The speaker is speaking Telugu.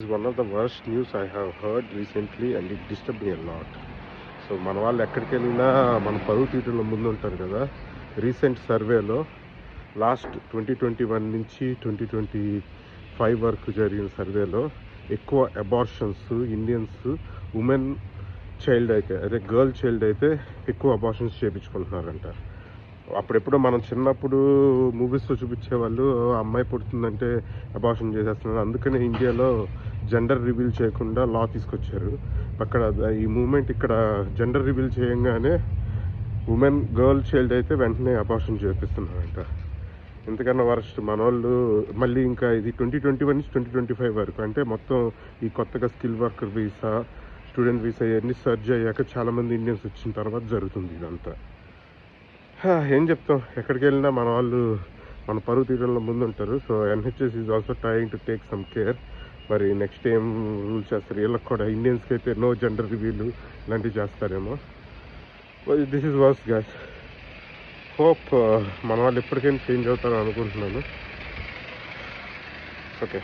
One of the worst news I have heard recently and it disturbed me a lot. So మన వాళ్ళు ఎక్కడికి వెళ్ళినా మన పరువు తీయటంలో ముందు ఉంటారు కదా. రీసెంట్ సర్వేలో లాస్ట్ 2021 నుంచి 2025 వరకు జరిగిన సర్వేలో ఎక్కువ అబార్షన్స్ ఇండియన్స్ ఉమెన్ చైల్డ్ అయితే అదే గర్ల్ చైల్డ్ అయితే ఎక్కువ అబార్షన్స్ చేయించుకుంటున్నారంట. అప్పుడెప్పుడో మనం చిన్నప్పుడు మూవీస్లో చూపించేవాళ్ళు అమ్మాయి పుడుతుందంటే అబార్షన్ చేసేస్తున్నారు. అందుకనే ఇండియాలో జెండర్ రివీల్ చేయకుండా లా తీసుకొచ్చారు. అక్కడ ఈ మూమెంట్ ఇక్కడ జెండర్ రివీల్ చేయంగానే ఉమెన్ గర్ల్ చైల్డ్ అయితే వెంటనే అబార్షన్ చేపిస్తున్నారంట. ఎందుకన్నా వరస్ట్ మన వాళ్ళు మళ్ళీ ఇంకా ఇది 2021 నుంచి 2025 వరకు అంటే మొత్తం ఈ కొత్తగా skill worker visa student visa ఇవన్నీ సర్చ్ అయ్యాక చాలామంది ఇండియన్స్ వచ్చిన తర్వాత జరుగుతుంది ఇదంతా. ఏం చెప్తాం, ఎక్కడికి వెళ్ళినా మన వాళ్ళు మన పరువు తీయడంలో ముందుంటారు. So NHS is also trying to take some care. మరి నెక్స్ట్ ఏం రూల్ చేస్తారు వీళ్ళకి కూడా. ఇండియన్స్కి అయితే నో జెండర్ రివ్యూలు ఇలాంటివి చేస్తారేమో. This is verse guys. Hope మన వాళ్ళు ఎప్పటికైనా చేంజ్ అవుతారని అనుకుంటున్నాను. ఓకే.